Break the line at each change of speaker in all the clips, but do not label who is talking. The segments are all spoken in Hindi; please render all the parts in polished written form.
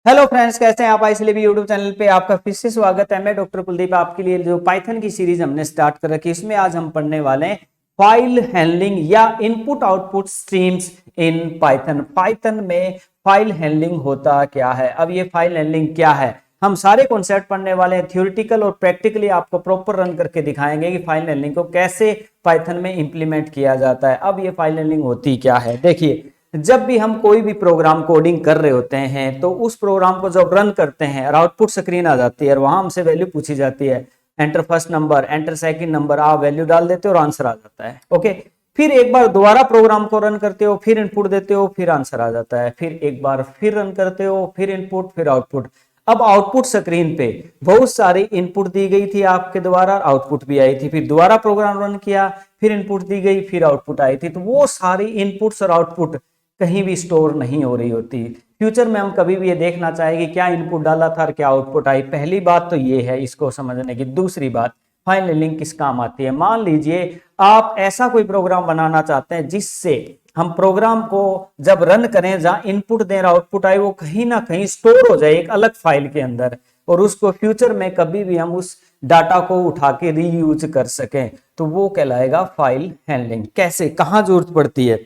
हेलो फ्रेंड्स, कैसे हैं आप? इसलिए भी यूट्यूब चैनल पे आपका फिर से स्वागत है। मैं डॉक्टर कुलदीप आपके लिए जो पाइथन की सीरीज हमने स्टार्ट कर रखी है, इसमें आज हम पढ़ने वाले हैं फाइल हैंडलिंग या input output streams in Python. Python में फाइल हैंडलिंग होता क्या है? अब ये फाइल हैंडलिंग क्या है, हम सारे कॉन्सेप्ट पढ़ने वाले हैं। थ्योरेटिकल और प्रैक्टिकली आपको प्रॉपर रन करके दिखाएंगे कि फाइल हैंडलिंग को कैसे पाइथन में इंप्लीमेंट किया जाता है। अब ये फाइल हैंडलिंग होती क्या है, देखिए। जब भी हम कोई भी प्रोग्राम कोडिंग कर रहे होते हैं तो उस प्रोग्राम को जब रन करते हैं और आउटपुट स्क्रीन आ जाती है और वहां हमसे वैल्यू पूछी जाती है, enter first number, enter second number, आप वैल्यू डाल देते हो और आंसर आ जाता है। ओके, फिर एक बार दोबारा प्रोग्राम को रन करते हो, फिर इनपुट देते हो, फिर आंसर आ जाता है। फिर एक बार फिर रन करते हो, फिर इनपुट, फिर आउटपुट। अब आउटपुट स्क्रीन पे बहुत सारी इनपुट दी गई थी आपके द्वारा, आउटपुट भी आई थी। फिर दोबारा प्रोग्राम रन किया, फिर इनपुट दी गई, फिर आउटपुट आई थी। तो वो सारी इनपुट्स और आउटपुट कहीं भी स्टोर नहीं हो रही होती। फ्यूचर में हम कभी भी ये देखना चाहेंगे क्या इनपुट डाला था और क्या आउटपुट आई। पहली बात तो ये है इसको समझने की। दूसरी बात, फाइल हैंडलिंग किस काम आती है? मान लीजिए आप ऐसा कोई प्रोग्राम बनाना चाहते हैं जिससे हम प्रोग्राम को जब रन करें, जहां इनपुट दें और आउटपुट आए, वो कहीं ना कहीं स्टोर हो जाए एक अलग फाइल के अंदर, और उसको फ्यूचर में कभी भी हम उस डाटा को उठा के रीयूज कर सकें, तो वो कहलाएगा फाइल हैंडलिंग। कैसे, कहां जरूरत पड़ती है?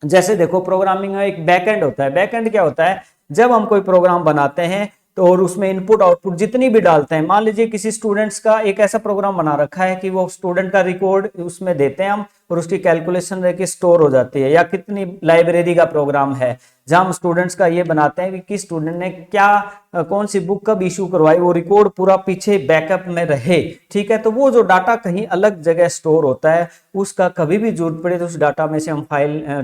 जैसे देखो, प्रोग्रामिंग में एक बैकएंड होता है। बैकएंड क्या होता है? जब हम कोई प्रोग्राम बनाते हैं तो और उसमें इनपुट आउटपुट जितनी भी डालते हैं, मान लीजिए किसी स्टूडेंट्स का एक ऐसा प्रोग्राम बना रखा है कि वो स्टूडेंट का रिकॉर्ड उसमें देते हैं हम, और उसकी कैलकुलेशन रह के स्टोर हो जाती है। या कितनी लाइब्रेरी का प्रोग्राम है जहां हम स्टूडेंट्स का ये बनाते हैं कि किस स्टूडेंट ने क्या कौन सी बुक कब इशू करवाई, वो रिकॉर्ड पूरा पीछे बैकअप में रहे। ठीक है, तो वो जो डाटा कहीं अलग जगह स्टोर होता है, उसका कभी भी जरूरत पड़े तो उस डाटा में से हम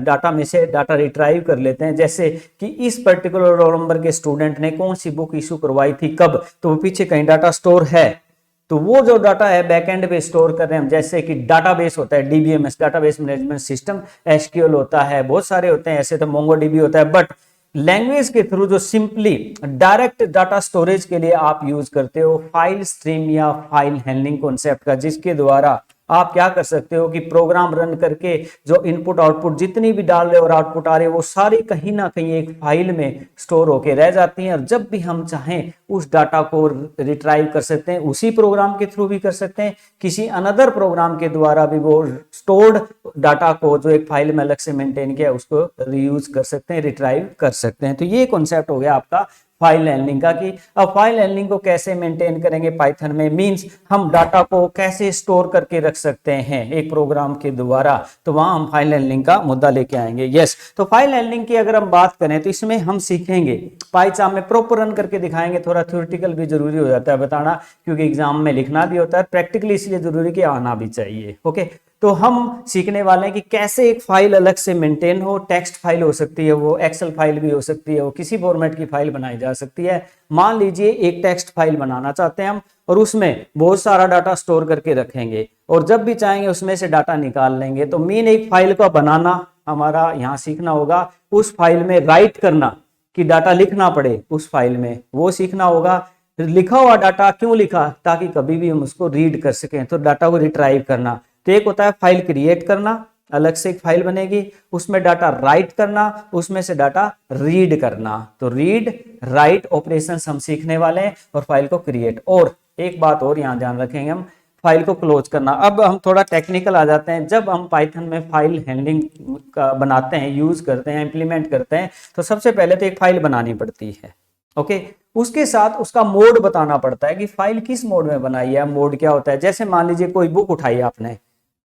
डाटा में से डाटा रिट्राइव कर लेते हैं। जैसे कि इस पर्टिकुलर रोल नंबर के स्टूडेंट ने कौन सी बुक इशू करवाई थी कब, तो वो पीछे कहीं डाटा स्टोर है। तो वो जो डाटा है बैकएंड पे स्टोर कर रहे हैं हम। जैसे कि डाटाबेस होता है, DBMS, database management system, SQL होता है, बहुत सारे होते हैं ऐसे, तो मोंगोडीबी होता है। बट लैंग्वेज के थ्रू जो सिंपली डायरेक्ट डाटा स्टोरेज के लिए आप यूज करते हो फाइल स्ट्रीम या फाइल हैंडलिंग कॉन्सेप्ट का, जिसके द्वारा आप क्या कर सकते हो कि प्रोग्राम रन करके जो इनपुट आउटपुट जितनी भी डाल रहे और आउटपुट आ रहे, वो सारी कहीं ना कहीं एक फाइल में स्टोर होके रह जाती हैं। और जब भी हम चाहें उस डाटा को रिट्राइव कर सकते हैं, उसी प्रोग्राम के थ्रू भी कर सकते हैं, किसी अनदर प्रोग्राम के द्वारा भी वो स्टोर्ड डाटा को जो एक फाइल में अलग से मेंटेन किया उसको रीयूज कर सकते हैं, रिट्राइव कर सकते हैं। तो ये कॉन्सेप्ट हो गया आपका फाइल हैंडलिंग का। कि अब फाइल हैंडलिंग को कैसे मेंटेन करेंगे पाइथन में, मींस हम डाटा को कैसे स्टोर करके रख सकते हैं एक प्रोग्राम के द्वारा, तो वहां हम फाइल हैंडलिंग का मुद्दा लेके आएंगे। यस, तो फाइल हैंडलिंग की अगर हम बात करें तो इसमें हम सीखेंगे, पाइथन में प्रॉपर रन करके दिखाएंगे। थोड़ा थ्योरेटिकल भी जरूरी हो जाता है बताना, क्योंकि एग्जाम में लिखना भी होता है, प्रैक्टिकली इसलिए जरूरी कि आना भी चाहिए। ओके, तो हम सीखने वाले हैं कि कैसे एक फाइल अलग से मेंटेन हो। टेक्स्ट फाइल हो सकती है, वो एक्सेल फाइल भी हो सकती है, वो किसी फॉर्मेट की फाइल बनाई जा सकती है। मान लीजिए एक टेक्स्ट फाइल बनाना चाहते हैं हम, और उसमें बहुत सारा डाटा स्टोर करके रखेंगे, और जब भी चाहेंगे उसमें से डाटा निकाल लेंगे। तो मेन एक फाइल का बनाना हमारा यहाँ सीखना होगा, उस फाइल में राइट करना कि डाटा लिखना पड़े उस फाइल में, वो सीखना होगा। लिखा हुआ डाटा क्यों लिखा? ताकि कभी भी हम उसको रीड कर सकें, तो डाटा को रिट्राइव करना। तो एक होता है फाइल क्रिएट करना, अलग से एक फाइल बनेगी, उसमें डाटा राइट करना, उसमें से डाटा रीड करना। तो रीड राइट ऑपरेशंस हम सीखने वाले हैं, और फाइल को क्रिएट। और एक बात और यहां ध्यान रखेंगे हम, फाइल को क्लोज करना। अब हम थोड़ा टेक्निकल आ जाते हैं। जब हम पाइथन में फाइल हैंडलिंग का बनाते हैं, यूज करते हैं, इंप्लीमेंट करते हैं, तो सबसे पहले तो एक फाइल बनानी पड़ती है। ओके, उसके साथ उसका मोड बताना पड़ता है कि फाइल किस मोड में बनाई है। मोड क्या होता है? जैसे मान लीजिए कोई बुक उठाई आपने,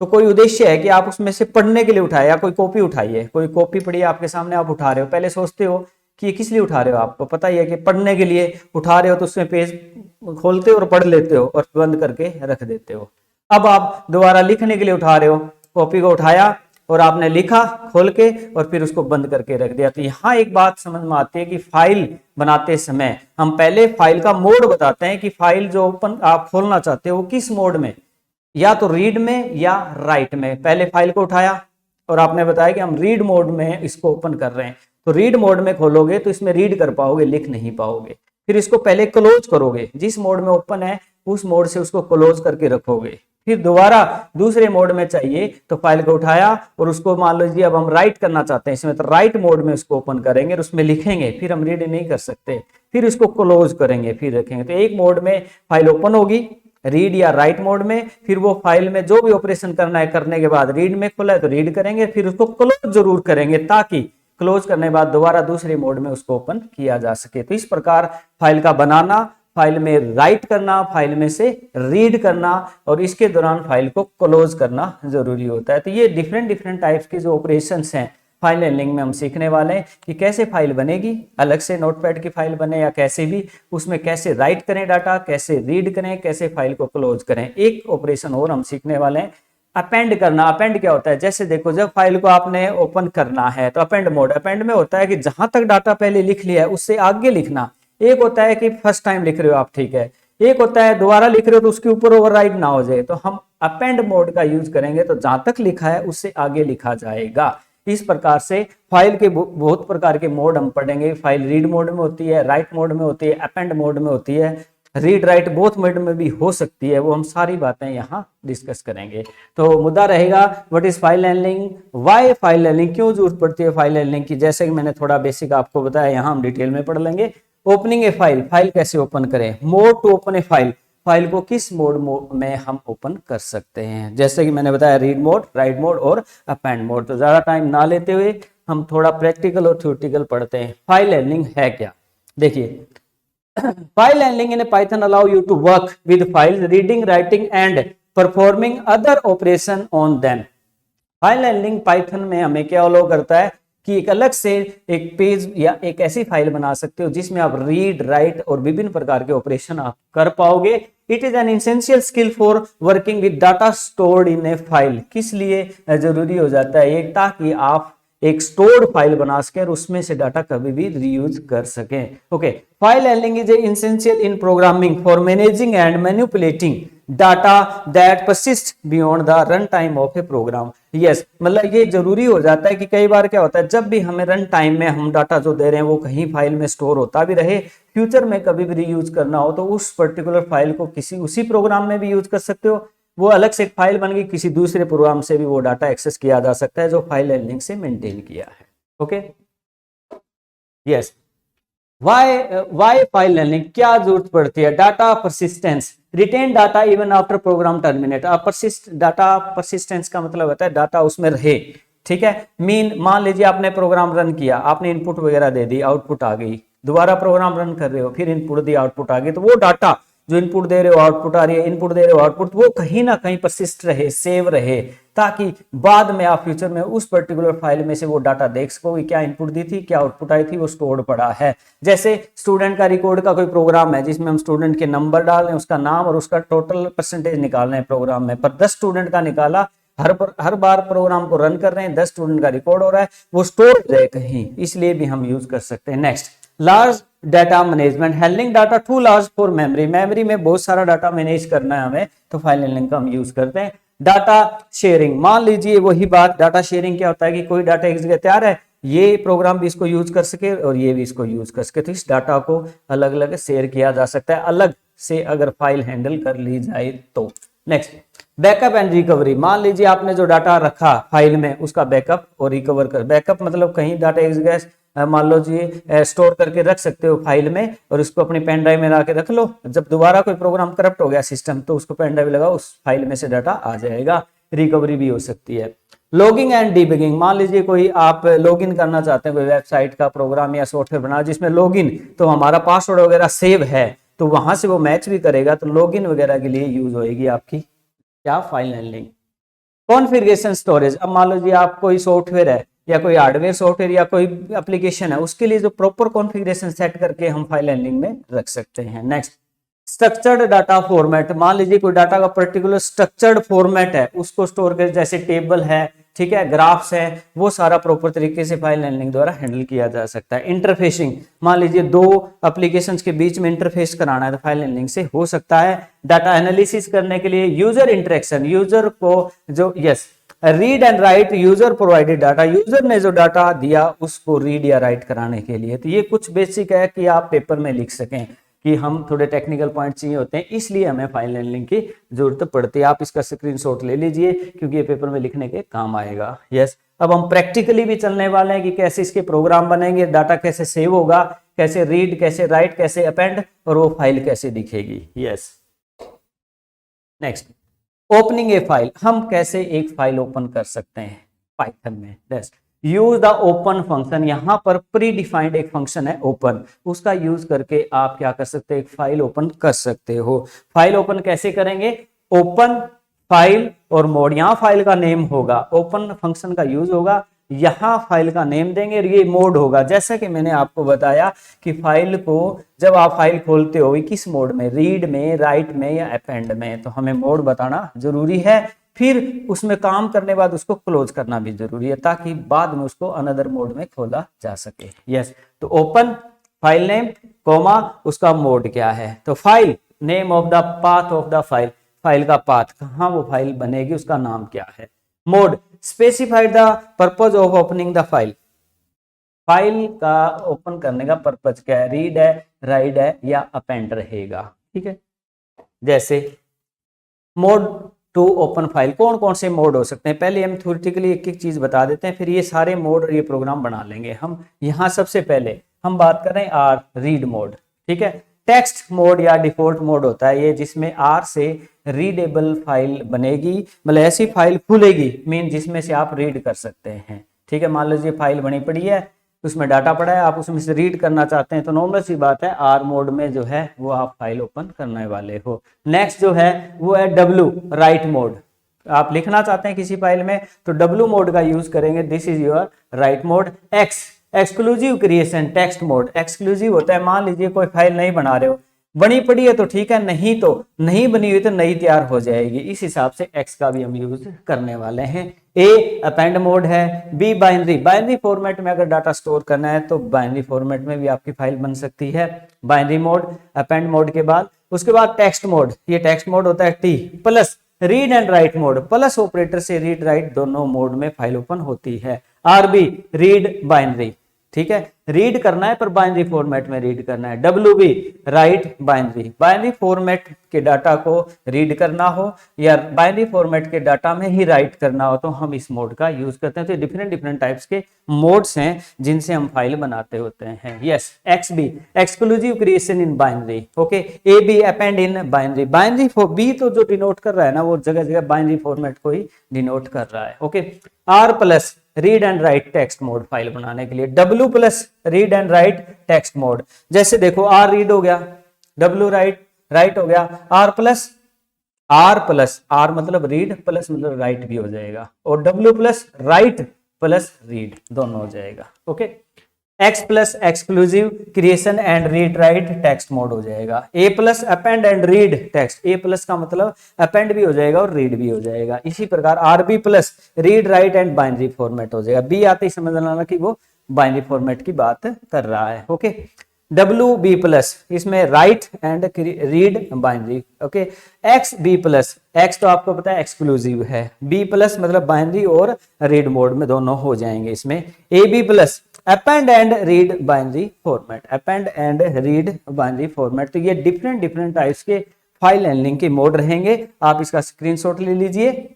तो कोई उद्देश्य है कि आप उसमें से पढ़ने के लिए उठाए, या कोई कॉपी उठाई है, कोई कॉपी पड़ी है आपके सामने, आप उठा रहे हो, पहले सोचते हो कि ये किस लिए उठा रहे हो, आपको पता ही है कि पढ़ने के लिए उठा रहे हो, तो उसमें पेज खोलते हो और पढ़ लेते हो और बंद करके रख देते हो। अब आप दोबारा लिखने के लिए उठा रहे हो, कॉपी को उठाया और आपने लिखा खोल के और फिर उसको बंद करके रख दिया। तो यहाँ एक बात समझ में आती है कि फाइल बनाते समय हम पहले फाइल का मोड बताते हैं कि फाइल जो ओपन आप खोलना चाहते हो वो किस मोड में, या तो रीड में या राइट में। पहले फाइल को उठाया और आपने बताया कि हम रीड मोड में इसको ओपन कर रहे हैं, तो रीड मोड में खोलोगे तो इसमें रीड कर पाओगे, लिख नहीं पाओगे। फिर इसको पहले क्लोज करोगे, जिस मोड में ओपन है उस मोड से उसको क्लोज करके रखोगे। फिर दोबारा दूसरे मोड में चाहिए तो फाइल को उठाया और उसको मान लीजिए अब हम राइट करना चाहते हैं इसमें, तो राइट मोड में उसको ओपन करेंगे और उसमें लिखेंगे, फिर हम रीड नहीं कर सकते, फिर उसको क्लोज करेंगे, फिर रखेंगे। तो एक मोड में फाइल ओपन होगी रीड या राइट मोड में, फिर वो फाइल में जो भी ऑपरेशन करना है करने के बाद रीड में खुला है तो रीड करेंगे, फिर उसको क्लोज जरूर करेंगे ताकि क्लोज करने के बाद दोबारा दूसरे मोड में उसको ओपन किया जा सके। तो इस प्रकार फाइल का बनाना, फाइल में राइट करना, फाइल में से रीड करना और इसके दौरान फाइल को क्लोज करना जरूरी होता है। तो ये डिफरेंट टाइप्स के जो ऑपरेशंस हैं फाइल हैंडलिंग में हम सीखने वाले हैं कि कैसे फाइल बनेगी, अलग से नोटपैड की फाइल बने या कैसे भी, उसमें कैसे राइट करें डाटा, कैसे रीड करें, कैसे फाइल को क्लोज करें। एक ऑपरेशन और हम सीखने वाले हैं, अपेंड करना। अपेंड क्या होता है, जैसे देखो जब फाइल को आपने ओपन करना है तो अपेंड मोड, अपेंड में होता है कि जहां तक डाटा पहले लिख लिया है उससे आगे लिखना। एक होता है कि फर्स्ट टाइम लिख रहे हो आप, ठीक है, एक होता है दोबारा लिख रहे हो तो उसके ऊपर ओवरराइट ना हो जाए, तो हम अपेंड मोड का यूज करेंगे तो जहां तक लिखा है उससे आगे लिखा जाएगा। इस प्रकार से फाइल के बहुत प्रकार के मोड हम पढ़ेंगे। फाइल रीड मोड में होती है, राइट मोड में होती है, अपेंड मोड में होती है, रीड राइट बोथ मोड में भी हो सकती है, वो हम सारी बातें यहाँ डिस्कस करेंगे। तो मुद्दा रहेगा what is file handling, why file handling, क्यों जरूरत पड़ती है फाइल हैंडलिंग की। जैसे कि मैंने थोड़ा बेसिक आपको बताया, यहाँ हम डिटेल में पढ़ लेंगे। ओपनिंग ए फाइल, फाइल कैसे ओपन करें, mode to open a file, file को किस मोड में हम ओपन कर सकते हैं। जैसे कि मैंने बताया रीड मोड, राइट मोड और अपेंड मोड। तो ज्यादा टाइम ना लेते हुए हम थोड़ा प्रैक्टिकल और थ्योरेटिकल पढ़ते हैं। फाइल हैंडलिंग है क्या, देखिए file handling in Python allow you to work with files, reading, writing and performing other operation on them. File handling Python में हमें क्या अलाउ करता है कि एक अलग से एक पेज या एक ऐसी फाइल बना सकते हो जिसमें आप रीड, राइट और विभिन्न प्रकार के ऑपरेशन आप कर पाओगे। It is an essential skill for working with data stored in A file. किस लिए जरूरी हो जाता है ये, ताकि आप एक स्टोर्ड फाइल बना सकें और उसमें से डाटा कभी भी रीयूज कर सकें। Okay, file handling is essential in programming for managing and manipulating data that persist beyond the run time of a program. Yes, मतलब ये जरूरी हो जाता है कि कई बार क्या होता है, जब भी हमें रन टाइम में हम डाटा जो दे रहे हैं वो कहीं फाइल में स्टोर होता भी रहे, फ्यूचर में कभी भी रीयूज करना हो तो उस पर्टिकुलर फाइल को किसी उसी प्रोग्राम में भी यूज कर सकते हो। वो अलग से एक फाइल बन गई, किसी दूसरे प्रोग्राम से भी वो डाटा एक्सेस किया जा सकता है जो फाइल हैंडलिंग से मेंटेन किया है। Okay, yes, why file handling, क्या जरूरत पड़ती है, data persistence, retain data even after program terminate. Data persistence का मतलब होता है डाटा उसमें रहे, ठीक है। मान लीजिए आपने प्रोग्राम रन किया, आपने इनपुट वगैरह दे दी, आउटपुट आ गई, दोबारा प्रोग्राम रन कर रहे हो, फिर इनपुट दी, आउटपुट आ गई, तो वो डाटा जो इनपुट दे रहे हो आउटपुट आ रही है, इनपुट दे रहे हो आउटपुट, वो कहीं ना कहीं परसिस्ट रहे, सेव रहे, ताकि बाद में आप फ्यूचर में उस पर्टिकुलर फाइल में से वो डाटा देख सको कि क्या इनपुट दी थी, क्या आउटपुट आई थी, वो स्टोर्ड पड़ा है। जैसे स्टूडेंट का रिकॉर्ड का कोई प्रोग्राम है जिसमें हम स्टूडेंट के नंबर डाल रहे हैं, उसका नाम और उसका टोटल परसेंटेज निकाल रहे हैं प्रोग्राम में, पर 10 स्टूडेंट का निकाला, हर बार प्रोग्राम को रन कर रहे हैं, 10 स्टूडेंट का रिकॉर्ड हो रहा है, वो स्टोर हो जाए कहीं, इसलिए भी हम यूज कर सकते हैं। Next, large data management, handling data too large for memory, memory में बहुत सारा डाटा मैनेज करना है हमें, तो फाइल हैंडलिंग का हम यूज करते हैं। डाटा शेयरिंग, मान लीजिए वही बात, डाटा शेयरिंग क्या होता है कि कोई डाटा एक जगह तैयार है, ये प्रोग्राम भी इसको यूज कर सके और ये भी इसको यूज कर सके, तो इस डाटा को अलग अलग शेयर किया जा सकता है, अलग से अगर फाइल हैंडल कर ली जाए तो। नेक्स्ट, बैकअप एंड रिकवरी, मान लीजिए आपने जो डाटा रखा फाइल में उसका बैकअप और रिकवर कर, बैकअप मतलब कहीं डाटा एक जगह मान लो जी स्टोर करके रख सकते हो फाइल में और उसको अपनी पेन ड्राइव में ला के रख लो, जब दोबारा कोई प्रोग्राम करप्ट हो गया सिस्टम तो उसको पेन ड्राइव लगाओ, उस फाइल में से डाटा आ जाएगा। रिकवरी भी हो सकती है। लॉगिंग एंड डिबगिंग, मान लीजिए कोई आप लॉगिन करना चाहते हैं कोई वेबसाइट का प्रोग्राम या सॉफ्टवेयर बना जिसमें लॉगिन, तो हमारा पासवर्ड वगैरह सेव है तो वहां से वो मैच भी करेगा, तो लॉगिन वगैरह के लिए यूज होएगी आपकी क्या, फाइल हैंडलिंग। कॉन्फ़िगरेशन स्टोरेज, अब मान लीजिए आप कोई सॉफ्टवेयर है या कोई हार्डवेयर सॉफ्टवेयर या कोई एप्लीकेशन है, उसके लिए जो प्रॉपर कॉन्फ़िगरेशन सेट करके हम फाइल हैंडलिंग में रख सकते हैं। नेक्स्ट, स्ट्रक्चर्ड डाटा फॉर्मेट, मान लीजिए कोई डाटा का पर्टिकुलर स्ट्रक्चर्ड फॉर्मेट है उसको स्टोर कर, जैसे टेबल है, ठीक है, ग्राफ्स है, वो सारा प्रॉपर तरीके से फाइल हैंडलिंग द्वारा हैंडल किया जा सकता है। इंटरफेसिंग, मान लीजिए दो एप्लीकेशंस के बीच में इंटरफेस कराना है तो फाइल हैंडलिंग से हो सकता है। डाटा एनालिसिस करने के लिए यूजर इंटरेक्शन, यूजर को जो read and right, user provided data, user ने जो डाटा दिया उसको रीड या राइट कराने के लिए, तो ये कुछ बेसिक है कि आप पेपर में लिख सकें। कि हम थोड़े टेक्निकल पॉइंट चाहिए होते हैं, इसलिए हमें फाइल हैंडलिंग की जरूरत पड़ती है। आप इसका स्क्रीनशॉट ले लीजिए क्योंकि ये पेपर में लिखने के काम आएगा। यस, अब हम प्रैक्टिकली भी चलने वाले हैं कि कैसे इसके प्रोग्राम बनेंगे, डाटा कैसे सेव होगा, कैसे रीड, कैसे राइट, कैसे अपेंड, और वो फाइल कैसे दिखेगी। Yes, next, opening a file. हम कैसे एक फाइल ओपन कर सकते हैं पाइथन में। Use the open function. यहां पर प्री डिफाइंड एक फंक्शन है ओपन, उसका यूज करके आप क्या कर सकते हैं, एक फाइल ओपन कर सकते हो। फाइल ओपन कैसे करेंगे, ओपन फाइल और मोड। यहां फाइल का नेम होगा, ओपन फंक्शन का यूज होगा, यहां फाइल का नेम देंगे और ये मोड होगा। जैसा कि मैंने आपको बताया कि फाइल को जब आप फाइल खोलते हो किस मोड में, रीड में, राइट में या अपेंड में, तो हमें मोड बताना जरूरी है। फिर उसमें काम करने बाद उसको क्लोज करना भी जरूरी है ताकि बाद में उसको अनदर मोड में खोला जा सके। यस, तो ओपन फाइल नेम कोमा उसका मोड क्या है, तो file name of the path of the file, file का पाथ, कहां वो फाइल बनेगी उसका नाम क्या है। Mode specified the purpose of opening the file, file का ओपन करने का पर्पज क्या है, रीड है, राइट है या अपेंड रहेगा। ठीक है, जैसे मोड टू ओपन फाइल, कौन कौन से मोड हो सकते हैं, पहले हम थ्योरेटिकली एक एक चीज बता देते हैं, फिर ये सारे मोड और ये प्रोग्राम बना लेंगे हम। यहाँ सबसे पहले हम बात करें आर रीड मोड। ठीक है, टेक्स्ट मोड या डिफॉल्ट मोड होता है ये, जिसमें आर से रीडेबल फाइल बनेगी, मतलब ऐसी फाइल खुलेगी मीन जिसमें से आप रीड कर सकते हैं। ठीक है, मान लीजिए फाइल बनी पड़ी है, उसमें डाटा पड़ा है, आप उसमें से रीड करना चाहते हैं, तो नॉर्मल सी बात है आर मोड में जो है वो आप फाइल ओपन करने वाले हो। नेक्स्ट जो है वो है डब्ल्यू राइट मोड, आप लिखना चाहते हैं किसी फाइल में तो डब्ल्यू मोड का यूज करेंगे, this is your right mode. X exclusive creation text mode, exclusive होता है, मान लीजिए कोई फाइल नहीं बना रहे हो, बनी पड़ी है तो ठीक है, नहीं तो नहीं बनी हुई तो नई तैयार हो जाएगी, इस हिसाब से एक्स का भी हम यूज करने वाले हैं। ए अपेंड मोड है, बी बाइनरी, बाइनरी फॉर्मेट में अगर डाटा स्टोर करना है तो बाइनरी फॉर्मेट में भी आपकी फाइल बन सकती है, बाइनरी मोड अपेंड मोड के बाद। उसके बाद टेक्स्ट मोड, ये टेक्स्ट मोड होता है T plus read and right mode, plus operator से रीड राइट दोनों मोड में फाइल ओपन होती है। आरबी रीड बाइनरी, ठीक है, रीड करना है पर बाइनरी फॉर्मेट में रीड करना है। W B write binary, binary format के डाटा को रीड करना हो या बाइनरी फॉर्मेट के डाटा में ही राइट करना हो तो हम इस मोड का यूज करते हैं। तो डिफरेंट डिफरेंट टाइप्स के मोड्स हैं जिनसे हम फाइल बनाते होते हैं। Yes, X B exclusive creation in binary, okay. A B append in binary, binary B तो जो डिनोट कर रहा है ना वो जगह जगह बाइनरी फॉर्मेट को ही डिनोट कर रहा है, okay. R plus read and write text mode file बनाने के लिए, W plus read and write text mode, जैसे देखो आर रीड हो गया, डब्ल्यू राइट राइट हो गया, आर प्लस आर मतलब रीड प्लस मतलब राइट भी हो जाएगा, और W plus write plus read दोनों हो जाएगा, okay. X plus exclusive creation and read write text mode हो जाएगा। A plus append and read text, A plus का मतलब अपेंड भी हो जाएगा और रीड भी हो जाएगा। इसी प्रकार RB plus read write and binary format हो जाएगा। बी आते ही समझ लेना कि वो बाइनरी फॉर्मेट की बात कर रहा है, ओके। डब्ल्यू बी प्लस इसमें write and read binary, okay. X B plus, X तो आपको पता है एक्सक्लूसिव है, बी प्लस मतलब बाइनरी और रीड मोड में दोनों हो जाएंगे इसमें। A B plus append and read binary format, append and read binary format. तो ये डिफरेंट डिफरेंट टाइप्स के फाइल हैंडलिंग के मोड रहेंगे, आप इसका स्क्रीनशॉट ले लीजिए।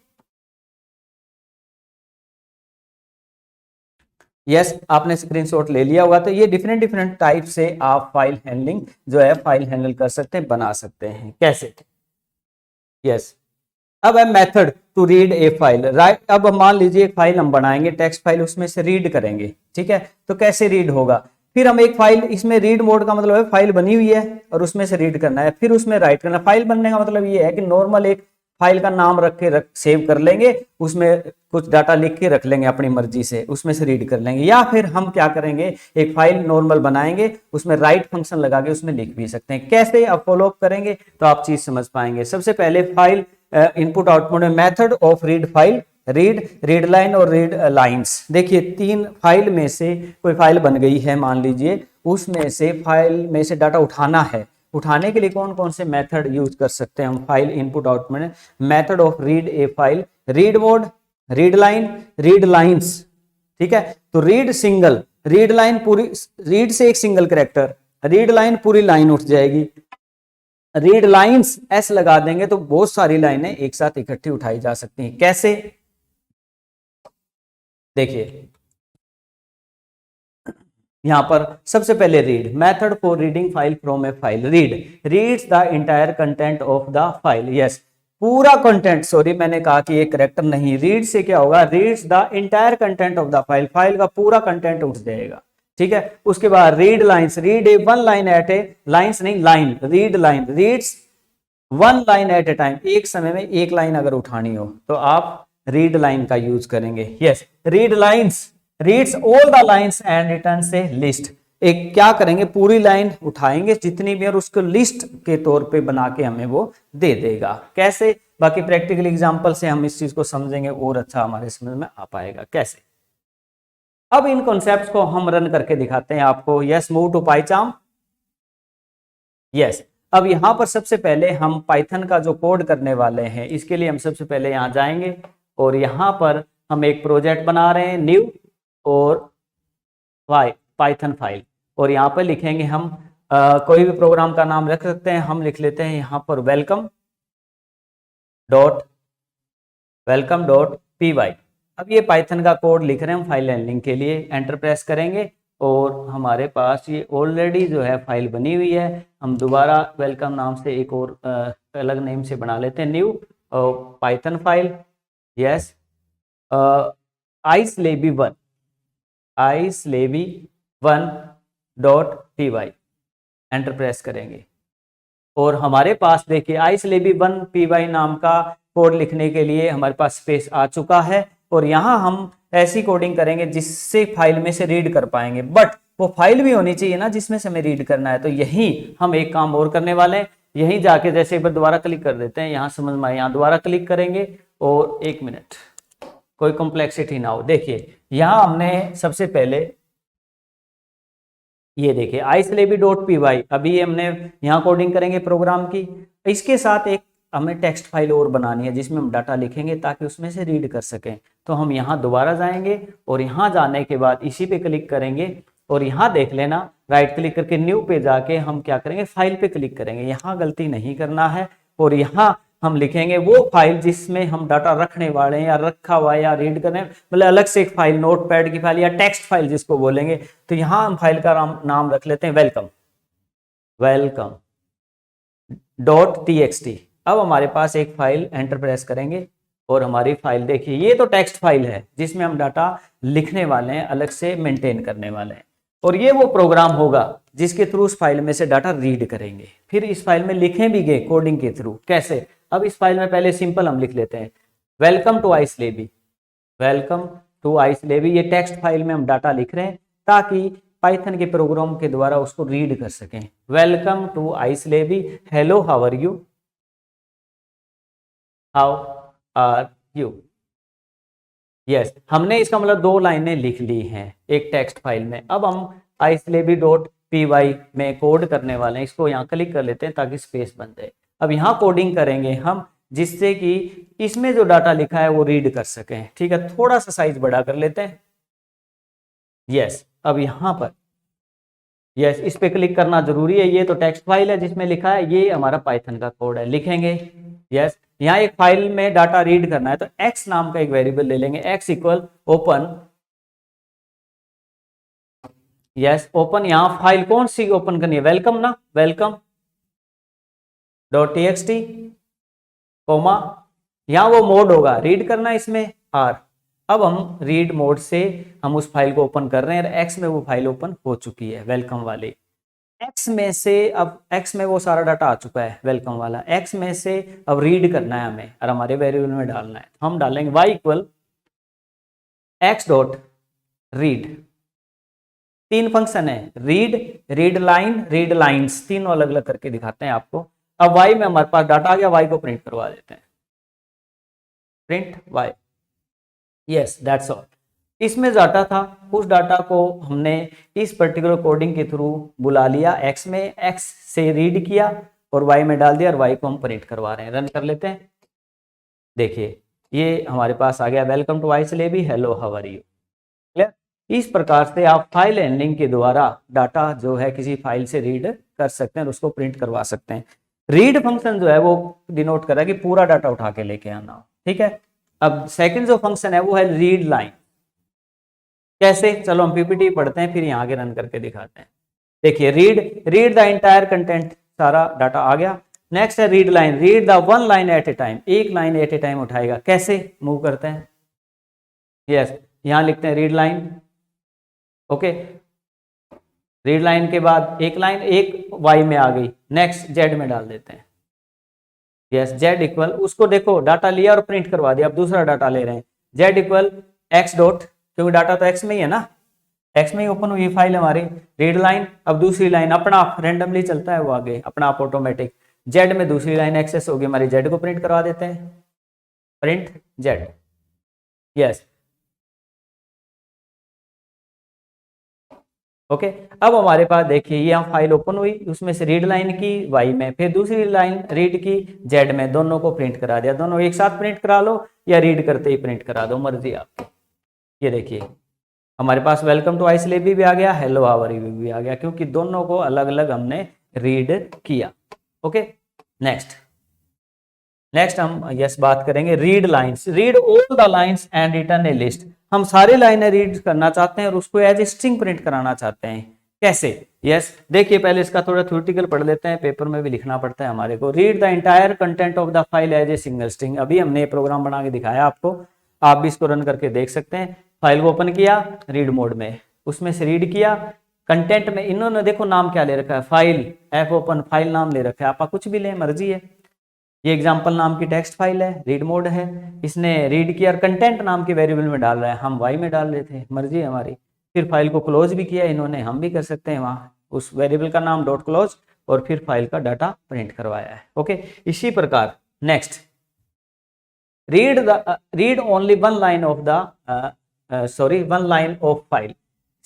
यस, आपने स्क्रीनशॉट ले लिया होगा। तो ये डिफरेंट डिफरेंट टाइप से आप फाइल हैंडलिंग जो है फाइल हैंडल कर सकते हैं, बना सकते हैं। कैसे? यस, अब है method to read a file, right. अब मान लीजिए एक फाइल हम बनाएंगे टेक्स्ट फाइल, उसमें से रीड करेंगे, ठीक है। तो कैसे रीड होगा, फिर हम एक फाइल, इसमें रीड मोड का मतलब है फाइल बनी हुई है और उसमें से रीड करना है, फिर उसमें राइट करना है। फाइल बनने का मतलब ये है कि नॉर्मल एक फाइल का नाम रख के सेव कर लेंगे, उसमें कुछ डाटा लिख के रख लेंगे अपनी मर्जी से, उसमें से रीड कर लेंगे। या फिर हम क्या करेंगे, एक फाइल नॉर्मल बनाएंगे, उसमें राइट फंक्शन लगा के उसमें लिख भी सकते हैं। कैसे आप फॉलो अप करेंगे तो आप चीज समझ पाएंगे। सबसे पहले फाइल इनपुट आउटपुट में method of read file, read line और रीड लाइंस। देखिए तीन फाइल में से कोई फाइल बन गई है, मान लीजिए उसमें से फाइल में से डाटा उठाना है, उठाने के लिए कौन कौन से मेथड यूज कर सकते हैं हम फाइल इनपुट आउटपुट में। Method of read a file, read mode, read line, read lines, ठीक है। तो रीड सिंगल, रीड लाइन पूरी, रीड से एक सिंगल कैरेक्टर, रीड लाइन पूरी लाइन उठ जाएगी। रीड लाइंस एस लगा देंगे तो बहुत सारी लाइनें एक साथ इकट्ठी उठाई जा सकती हैं। कैसे? देखिए यहां पर सबसे पहले read method for reading file from a file. Read reads the entire content of the file. Yes, पूरा कंटेंट, सॉरी मैंने कहा कि ये करेक्टर नहीं, रीड से क्या होगा, reads the entire content of the file, file का पूरा कंटेंट उठ जाएगा। ठीक है, उसके बाद read lines, read a one line at a, lines नहीं line, read line, reads one line at a time, एक समय में एक लाइन अगर उठानी हो तो आप रीड लाइन का यूज करेंगे। Yes, read lines reads all the lines and returns A list. एक क्या करेंगे, पूरी लाइन उठाएंगे जितनी भी और उसको लिस्ट के तौर पे बना के हमें वो दे देगा। कैसे? बाकी प्रैक्टिकल एग्जांपल से हम इस चीज को समझेंगे और अच्छा हमारे समझ में आ पाएगा कैसे। अब इन कॉन्सेप्ट्स को हम रन करके दिखाते हैं आपको। Yes, move to PyCharm. Yes, अब यहां पर सबसे पहले हम पाइथन का जो कोड करने वाले हैं, इसके लिए हम सबसे पहले यहां जाएंगे और यहां पर हम एक प्रोजेक्ट बना रहे हैं, न्यू और पाइथन फाइल, और यहाँ पर लिखेंगे हम कोई भी प्रोग्राम का नाम रख सकते हैं। हम लिख लेते हैं यहाँ पर वेलकम डॉट पी वाई। अब ये पाइथन का कोड लिख रहे हैं हम फाइल हैंडलिंग के लिए। एंटर प्रेस करेंगे और हमारे पास ये ऑलरेडी जो है फाइल बनी हुई है। हम दोबारा वेलकम नाम से एक और अलग नेम से बना लेते हैं, new Python file. Yes, islebi1 dot P Y. Enter press करेंगे और हमारे पास देखिए islebi1 पी वाई नाम का कोड लिखने के लिए हमारे पास स्पेस आ चुका है। और यहाँ हम ऐसी कोडिंग करेंगे जिससे फाइल में से रीड कर पाएंगे, बट वो फाइल भी होनी चाहिए ना जिसमें से हमें रीड करना है। तो यही हम एक काम और करने वाले हैं। यहीं जाके जैसे एक बार दोबारा क्लिक कर देते हैं, यहाँ समझ में आए, यहाँ दोबारा क्लिक करेंगे और एक मिनट, कोई कॉम्प्लेक्सिटी ना हो। देखिए यहां हमने सबसे पहले ये देखिए islebi.py, अभी हमने यहाँ कोडिंग करेंगे प्रोग्राम की। इसके साथ एक हमें टेक्स्ट फाइल और बनानी है जिसमें हम डाटा लिखेंगे ताकि उसमें से रीड कर सकें। तो हम यहाँ दोबारा जाएंगे और यहाँ जाने के बाद इसी पे क्लिक करेंगे और यहाँ देख लेना, राइट क्लिक करके न्यू पे जाके हम क्या करेंगे, फाइल पे क्लिक करेंगे। यहाँ गलती नहीं करना है और यहाँ हम लिखेंगे वो फाइल जिसमें हम डाटा रखने वाले हैं या रखा हुआ है या रीड करने, मतलब अलग से एक फाइल, नोटपैड की फाइल या टेक्स्ट फाइल जिसको बोलेंगे। तो यहां हम फाइल का नाम रख लेते हैं वेलकम डॉट टीएक्सटी। अब हमारे पास एक फाइल, एंटर प्रेस करेंगे और हमारी फाइल देखिए, ये तो टेक्स्ट फाइल है जिसमें हम डाटा लिखने वाले हैं, अलग से मेंटेन करने वाले हैं। और ये वो प्रोग्राम होगा जिसके थ्रू उस फाइल में से डाटा रीड करेंगे। फिर इस फाइल में लिखें भी गए कोडिंग के थ्रू। कैसे? अब इस फाइल में पहले सिंपल हम लिख लेते हैं वेलकम टू islebi। ये टेक्स्ट फाइल में हम डाटा लिख रहे हैं ताकि पाइथन के प्रोग्राम के द्वारा उसको रीड कर सकें। Welcome to islebi, hello how are you. Yes, हमने इसका मतलब दो लाइनें लिख ली हैं एक टेक्स्ट फाइल में। अब हम islebi.py में कोड करने वाले हैं, इसको यहाँ क्लिक कर लेते हैं ताकि स्पेस बन जाए। अब यहाँ कोडिंग करेंगे हम जिससे कि इसमें जो डाटा लिखा है वो रीड कर सकें। ठीक है, थोड़ा सा साइज बड़ा कर लेते हैं। यस, अब यहाँ पर यस, इस पे क्लिक करना जरूरी है। ये तो टेक्स्ट फाइल है जिसमें लिखा है, ये हमारा पाइथन का कोड है, लिखेंगे। यस, यहाँ एक फाइल में डाटा रीड करना है तो x नाम का एक वेरिएबल ले लेंगे, x equal open. Yes, open, यहाँ फाइल कौन सी ओपन करनी है, वेलकम ना, वेलकम डॉट टीएक्सटी, कोमा, यहाँ वो मोड होगा रीड करना है इसमें R। अब हम रीड मोड से हम उस फाइल को ओपन कर रहे हैं, एक्स में वो फाइल ओपन हो चुकी है वेलकम वाली। एक्स में से अब एक्स में वो सारा डाटा आ चुका है वेलकम वाला, एक्स में से अब रीड करना है हमें और हमारे वेरिएबल में डालना है। हम डालेंगे y equal x dot read. तीन फंक्शन है, रीड लाइन, रीड लाइंस, तीनों अलग अलग करके दिखाते हैं आपको। अब y में हमारे पास डाटा आ गया, y को प्रिंट करवा देते हैं, print y। Yes, that's all. इसमें डाटा था, उस डाटा को हमने इस पर्टिकुलर कोडिंग के थ्रू बुला लिया, x में x से रीड किया और y में डाल दिया और y को हम प्रिंट करवा रहे हैं। रन कर लेते हैं, देखिए ये हमारे पास आ गया welcome to islebi, hello how are you. Clear? इस प्रकार से आप फाइल हैंडलिंग के द्वारा डाटा जो है किसी फाइल से रीड कर सकते हैं और उसको प्रिंट करवा सकते हैं। रीड फंक्शन जो है वो डिनोट कर रहा है कि पूरा डाटा उठा के लेके आना, ठीक है। अब सेकंड जो फंक्शन है वो है रीड लाइन। कैसे, चलो हम पीपीटी पढ़ते हैं फिर यहाँ आगे रन करके दिखाते हैं। देखिए रीड द एंटायर कंटेंट, सारा डाटा आ गया। नेक्स्ट है read line, read the one line at a time, एक लाइन एट ए टाइम उठाएगा। कैसे मूव करते हैं, यस यहां लिखते हैं read line, okay. Read line के बाद एक लाइन एक वाई में आ गई, नेक्स्ट जेड में डाल देते हैं, यस जेड इक्वल, उसको देखो डाटा लिया और प्रिंट करवा दिया, अब दूसरा डाटा ले रहे हैं, जेड इक्वल एक्स डॉट, क्योंकि डाटा तो एक्स में ही है ना, एक्स में ही ओपन हुई फाइल हमारी, रीड लाइन। अब दूसरी लाइन अपना आप रेंडमली चलता है वो आगे अपना आप ऑटोमेटिक, जेड में दूसरी लाइन एक्सेस होगी हमारी, जेड को प्रिंट करवा देते हैं, प्रिंट जेड, यस ओके। अब हमारे पास देखिए ये फाइल ओपन हुई, उसमें से रीड लाइन की वाई में, फिर दूसरी लाइन रीड की जेड में, दोनों को प्रिंट करा दिया। दोनों एक साथ प्रिंट करा लो या रीड करते ही प्रिंट करा दो, मर्जी आपकी। ये देखिए हमारे पास वेलकम टू आईसीलेबी भी आ गया, हेलो हाउ आर यू भी आ गया, क्योंकि दोनों को अलग अलग हमने रीड किया, ओके। नेक्स्ट हम यस बात करेंगे read lines, read all the lines and return A list. हम सारे लाइनें रीड करना चाहते हैं और उसको एज ए स्ट्रिंग प्रिंट कराना चाहते हैं। कैसे, यस देखिए पहले इसका थोड़ा थ्योरेटिकल पढ़ लेते हैं, पेपर में भी लिखना पड़ता है हमारे को। Read the entire content of the file as a single string, अभी हमने ये प्रोग्राम बना के दिखाया आपको, आप भी इसको रन करके देख सकते हैं। फाइल को ओपन किया रीड मोड में, उसमें से रीड किया, कंटेंट में इन्होंने देखो नाम क्या ले रखा है, फाइल एफ ओपन फाइल नाम ले रखा है, आप कुछ भी लें मर्जी है। ये एग्जाम्पल नाम की टेक्स्ट फाइल है, रीड मोड है, इसने रीड किया और कंटेंट नाम के वेरिएबल में डाल रहा है, हम वाई में डाल रहे थे, मर्जी है हमारी। फिर फाइल को क्लोज भी किया इन्होंने, हम भी कर सकते हैं वहां उस वेरिएबल का नाम डॉट क्लोज, और फिर फाइल का डाटा प्रिंट करवाया है, ओके। इसी प्रकार next read only one line of the one line of file,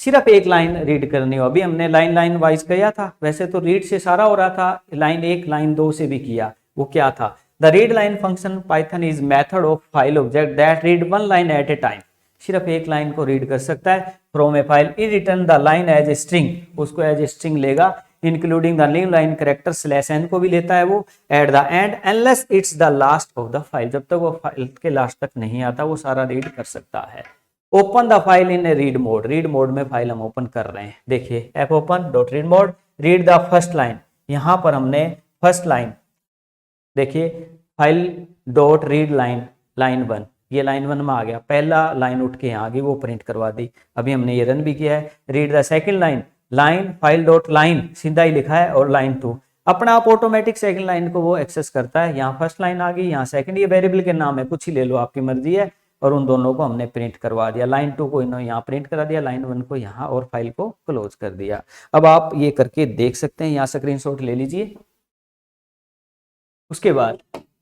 सिर्फ एक लाइन रीड करनी हो। अभी हमने लाइन वाइज किया था, वैसे तो रीड से सारा हो रहा था, लाइन एक लाइन दो से भी किया। वो क्या था, the read line function Python is method of file object that read one line at a time, सिर्फ एक लाइन को रीड कर सकता है from a file, in return the line as a string, उसको एज ए स्ट्रिंग लेगा, including the new line character slash n को भी लेता है वो at the end, unless it's the last of the file, जब तक वो फाइल के लास्ट तक नहीं आता वो सारा रीड कर सकता है। Open the file in A read mode, read mode में फाइल हम ओपन कर रहे हैं, देखिए F open dot read mode, read the first line, यहां पर हमने फर्स्ट लाइन देखिए file dot read line, line 1, ये लाइन 1 में आ गया, पहला लाइन उठ के यहाँ आ गई, वो प्रिंट करवा दी। अभी हमने ये रन भी किया है, read the second line, line file dot line सीधा ही लिखा है, और लाइन 2 अपना आप ऑटोमेटिक सेकंड लाइन को वो एक्सेस करता है। यहाँ फर्स्ट लाइन आ गई, यहाँ सेकंड, ये वेरिएबल के नाम है, कुछ ही ले लो आपकी मर्जी है, और उन दोनों को हमने प्रिंट करवा दिया, लाइन 2 को इन्होंने यहाँ प्रिंट करा दिया, लाइन 1 को यहाँ, और फाइल को क्लोज कर दिया। अब आप ये करके देख सकते हैं, यहाँ स्क्रीनशॉट ले लीजिए। उसके बाद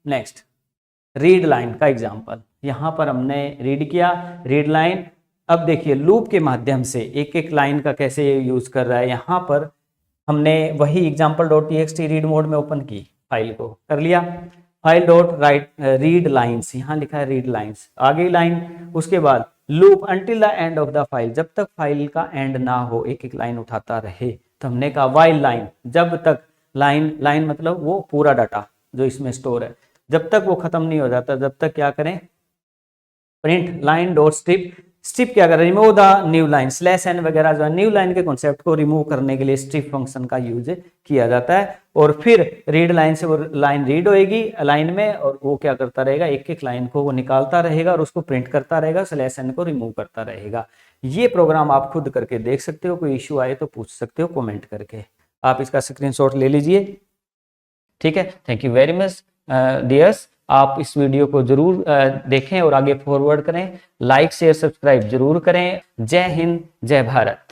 नेक्स्ट रीड लाइन का एग्जांपल, यहां पर हमने रीड किया रीड लाइन। अब देखिए लूप के माध्यम से एक एक लाइन का कैसे यूज कर रहा है, यहां पर हमने वही example dot TXT read mode में ओपन की, फाइल को कर लिया, file dot right read lines, यहाँ लिखा है रीड लाइन्स, आगे लाइन, उसके बाद loop until the end of the file, जब तक फाइल का एंड ना हो एक एक लाइन उठाता रहे। तो हमने कहा वाइल लाइन, जब तक लाइन मतलब वो पूरा डाटा जो इसमें स्टोर है, जब तक वो खत्म नहीं हो जाता, जब तक क्या करें, print line dot strip, strip क्या करें, remove the new line, slash n वगैरह जो है न्यू लाइन के कॉन्सेप्ट को रिमूव करने के लिए स्ट्रिप फंक्शन का यूज किया जाता है। और फिर रीड लाइन से वो लाइन रीड होएगी लाइन में, और वो क्या करता रहेगा, एक एक लाइन को वो निकालता रहेगा और उसको प्रिंट करता रहेगा, स्लैश एन को रिमूव करता रहेगा। ये प्रोग्राम आप खुद करके देख सकते हो, कोई इश्यू आए तो पूछ सकते हो कमेंट करके, आप इसका स्क्रीनशॉट ले लीजिए, ठीक है। Thank you very much dears, आप इस वीडियो को जरूर देखें और आगे फॉरवर्ड करें, लाइक शेयर सब्सक्राइब जरूर करें। जय हिंद जय भारत।